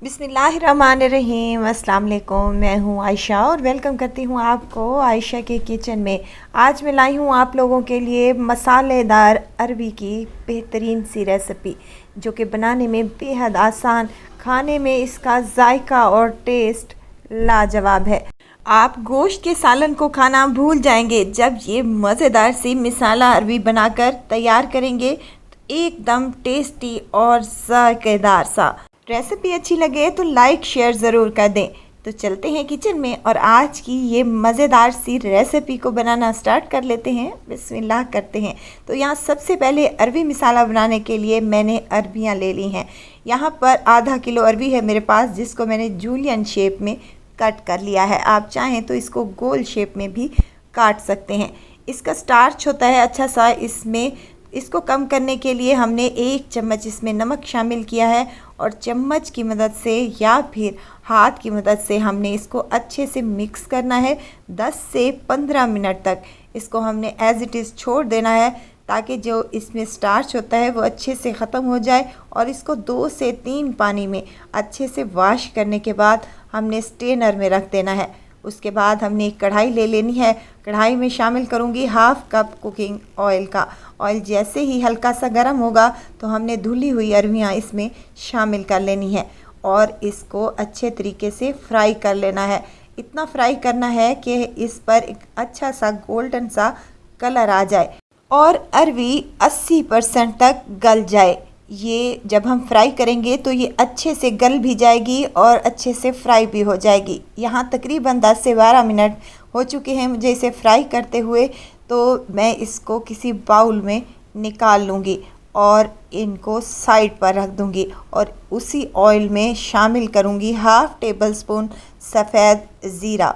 बिस्मिल्लाहिर्रहमानिर्रहीम। अस्सलाम वालेकुम। मैं हूँ आयशा और वेलकम करती हूँ आपको आयशा के किचन में। आज मैं लाई हूँ आप लोगों के लिए मसालेदार अरबी की बेहतरीन सी रेसिपी, जो कि बनाने में बेहद आसान, खाने में इसका जायका और टेस्ट लाजवाब है। आप गोश्त के सालन को खाना भूल जाएंगे जब ये मज़ेदार सी मिसाला अरबी बनाकर तैयार करेंगे, तो एकदम टेस्टी और जायकेदार सा। रेसिपी अच्छी लगे तो लाइक शेयर ज़रूर कर दें। तो चलते हैं किचन में और आज की ये मज़ेदार सी रेसिपी को बनाना स्टार्ट कर लेते हैं। बिस्मिल्लाह करते हैं। तो यहाँ सबसे पहले अरबी मिसाला बनाने के लिए मैंने अरबियाँ ले ली हैं। यहाँ पर आधा किलो अरबी है मेरे पास, जिसको मैंने जूलियन शेप में कट कर लिया है। आप चाहें तो इसको गोल शेप में भी काट सकते हैं। इसका स्टार्च होता है अच्छा सा इसमें, इसको कम करने के लिए हमने 1 चम्मच इसमें नमक शामिल किया है और चम्मच की मदद से या फिर हाथ की मदद से हमने इसको अच्छे से मिक्स करना है। 10 से 15 मिनट तक इसको हमने एज इट इज़ छोड़ देना है, ताकि जो इसमें स्टार्च होता है वो अच्छे से ख़त्म हो जाए। और इसको 2 से 3 पानी में अच्छे से वॉश करने के बाद हमने स्ट्रेनर में रख देना है। उसके बाद हमने एक कढ़ाई ले लेनी है। कढ़ाई में शामिल करूँगी हाफ़ कप कुकिंग ऑयल का। ऑयल जैसे ही हल्का सा गर्म होगा तो हमने धुली हुई अरबियाँ इसमें शामिल कर लेनी है और इसको अच्छे तरीके से फ्राई कर लेना है। इतना फ्राई करना है कि इस पर एक अच्छा सा गोल्डन सा कलर आ जाए और अरबी 80% तक गल जाए। ये जब हम फ्राई करेंगे तो ये अच्छे से गल भी जाएगी और अच्छे से फ्राई भी हो जाएगी। यहाँ तकरीबन 10 से 12 मिनट हो चुके हैं मुझे इसे फ्राई करते हुए, तो मैं इसको किसी बाउल में निकाल लूँगी और इनको साइड पर रख दूँगी और उसी ऑयल में शामिल करूँगी हाफ़ टेबल स्पून सफ़ेद ज़ीरा।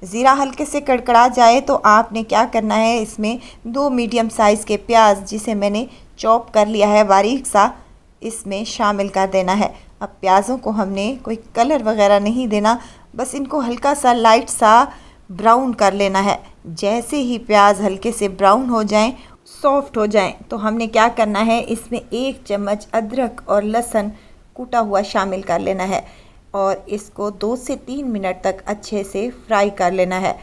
ज़ीरा हल्के से कड़कड़ा जाए तो आपने क्या करना है, इसमें 2 मीडियम साइज़ के प्याज जिसे मैंने चॉप कर लिया है बारीक सा, इसमें शामिल कर देना है। अब प्याज़ों को हमने कोई कलर वगैरह नहीं देना, बस इनको हल्का सा लाइट सा ब्राउन कर लेना है। जैसे ही प्याज हल्के से ब्राउन हो जाएं, सॉफ्ट हो जाएं, तो हमने क्या करना है, इसमें 1 चम्मच अदरक और लहसुन कूटा हुआ शामिल कर लेना है और इसको 2 से 3 मिनट तक अच्छे से फ्राई कर लेना है।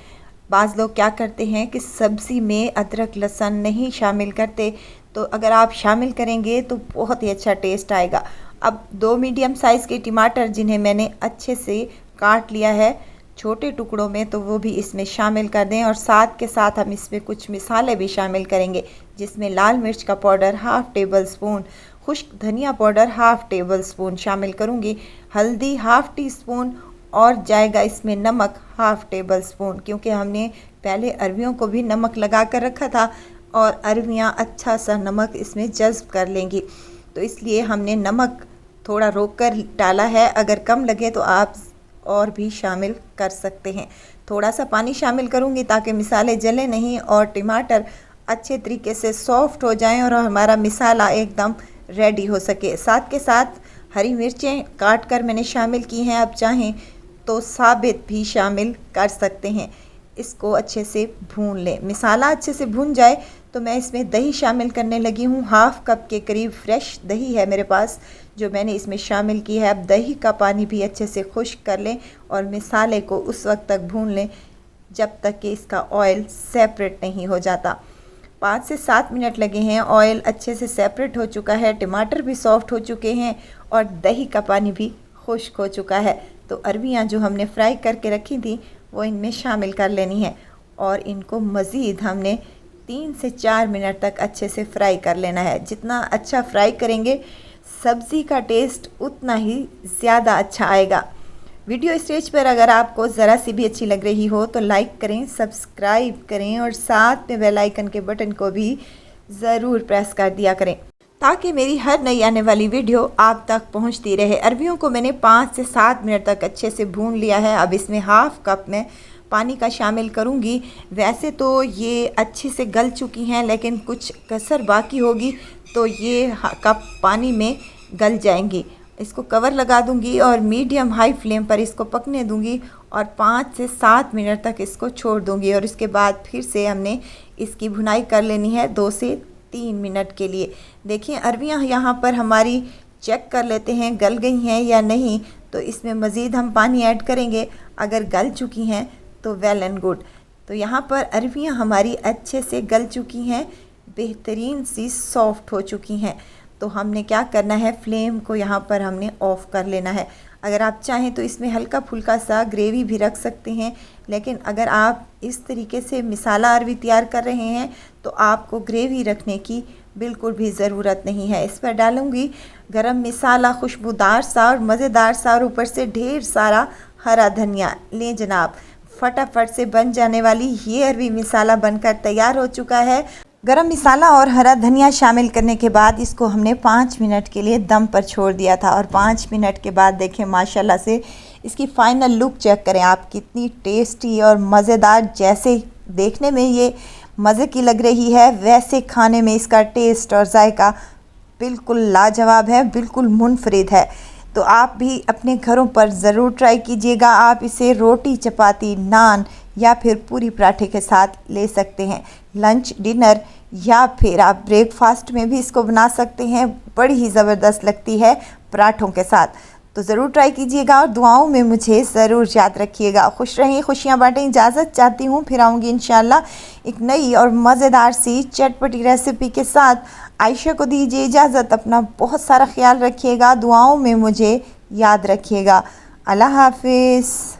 बाज़ लोग क्या करते हैं कि सब्ज़ी में अदरक लहसुन नहीं शामिल करते, तो अगर आप शामिल करेंगे तो बहुत ही अच्छा टेस्ट आएगा। अब 2 मीडियम साइज़ के टमाटर जिन्हें मैंने अच्छे से काट लिया है छोटे टुकड़ों में, तो वो भी इसमें शामिल कर दें और साथ के साथ हम इसमें कुछ मिसाले भी शामिल करेंगे, जिसमें लाल मिर्च का पाउडर हाफ़ टेबल स्पून, खुश्क धनिया पाउडर हाफ़ टेबल स्पून शामिल करूँगी, हल्दी हाफ़ टी स्पून और जाएगा इसमें नमक हाफ़ टेबल स्पून, क्योंकि हमने पहले अरबियों को भी नमक लगा कर रखा था और अरबियाँ अच्छा सा नमक इसमें जज़्ब कर लेंगी, तो इसलिए हमने नमक थोड़ा रोक कर डाला है। अगर कम लगे तो आप और भी शामिल कर सकते हैं। थोड़ा सा पानी शामिल करूँगी ताकि मिसाले जले नहीं और टमाटर अच्छे तरीके से सॉफ्ट हो जाएं और हमारा मिसाला एकदम रेडी हो सके। साथ के साथ हरी मिर्चें काट कर मैंने शामिल की हैं, आप चाहें तो साबित भी शामिल कर सकते हैं। इसको अच्छे से भून लें। मिसाला अच्छे से भून जाए तो मैं इसमें दही शामिल करने लगी हूँ। हाफ़ कप के करीब फ्रेश दही है मेरे पास, जो मैंने इसमें शामिल की है। अब दही का पानी भी अच्छे से खुश्क कर लें और मिसाले को उस वक्त तक भून लें जब तक कि इसका ऑयल सेपरेट नहीं हो जाता। 5 से 7 मिनट लगे हैं। ऑयल अच्छे से सेपरेट हो चुका है, टमाटर भी सॉफ्ट हो चुके हैं और दही का पानी भी खुश्क हो चुका है। तो अरबियाँ जो हमने फ्राई करके रखी थी वो इनमें शामिल कर लेनी है और इनको मज़ीद हमने 3 से 4 मिनट तक अच्छे से फ्राई कर लेना है। जितना अच्छा फ्राई करेंगे सब्ज़ी का टेस्ट उतना ही ज़्यादा अच्छा आएगा। वीडियो स्टेज पर अगर आपको ज़रा सी भी अच्छी लग रही हो तो लाइक करें, सब्सक्राइब करें और साथ में बेल आइकन के बटन को भी ज़रूर प्रेस कर दिया करें, ताकि मेरी हर नई आने वाली वीडियो आप तक पहुंचती रहे। अरबियों को मैंने 5 से 7 मिनट तक अच्छे से भून लिया है। अब इसमें हाफ़ कप में पानी का शामिल करूंगी। वैसे तो ये अच्छे से गल चुकी हैं, लेकिन कुछ कसर बाकी होगी तो ये कप पानी में गल जाएंगी। इसको कवर लगा दूंगी और मीडियम हाई फ्लेम पर इसको पकने दूंगी और 5 से 7 मिनट तक इसको छोड़ दूंगी और इसके बाद फिर से हमने इसकी भुनाई कर लेनी है 2 से 3 मिनट के लिए। देखिए अरबियाँ यहाँ पर हमारी चेक कर लेते हैं गल गई हैं या नहीं। तो इसमें मज़ीद हम पानी ऐड करेंगे। अगर गल चुकी हैं तो वेल एंड गुड। तो यहाँ पर अरबियाँ हमारी अच्छे से गल चुकी हैं, बेहतरीन सी सॉफ्ट हो चुकी हैं। तो हमने क्या करना है, फ्लेम को यहाँ पर हमने ऑफ़ कर लेना है। अगर आप चाहें तो इसमें हल्का फुल्का सा ग्रेवी भी रख सकते हैं, लेकिन अगर आप इस तरीके से मिसाला अरबी तैयार कर रहे हैं तो आपको ग्रेवी रखने की बिल्कुल भी ज़रूरत नहीं है। इस पर डालूँगी गरम मसाला, खुशबूदार सा और मज़ेदार सा, और ऊपर से ढेर सारा हरा धनिया। लें जनाब, फटाफट से बन जाने वाली ये अरबी मसाला बनकर तैयार हो चुका है। गरम मसाला और हरा धनिया शामिल करने के बाद इसको हमने 5 मिनट के लिए दम पर छोड़ दिया था, और 5 मिनट के बाद देखें माशाल्लाह से इसकी फ़ाइनल लुक चेक करें आप, कितनी टेस्टी और मज़ेदार। जैसे देखने में ये मज़े की लग रही है, वैसे खाने में इसका टेस्ट और जायका बिल्कुल लाजवाब है, बिल्कुल मुनफरिद है। तो आप भी अपने घरों पर ज़रूर ट्राई कीजिएगा। आप इसे रोटी, चपाती, नान या फिर पूरी पराठे के साथ ले सकते हैं, लंच, डिनर या फिर आप ब्रेकफास्ट में भी इसको बना सकते हैं। बड़ी ही ज़बरदस्त लगती है पराठों के साथ। तो ज़रूर ट्राई कीजिएगा और दुआओं में मुझे ज़रूर याद रखिएगा। खुश रहिए, खुशियाँ बांटें। इजाज़त चाहती हूँ, फिर आऊँगी इंशाल्लाह एक नई और मज़ेदार सी चटपटी रेसिपी के साथ। आयशा को दीजिए इजाज़त। अपना बहुत सारा ख्याल रखिएगा, दुआओं में मुझे याद रखिएगा। अल्लाह हाफिज़।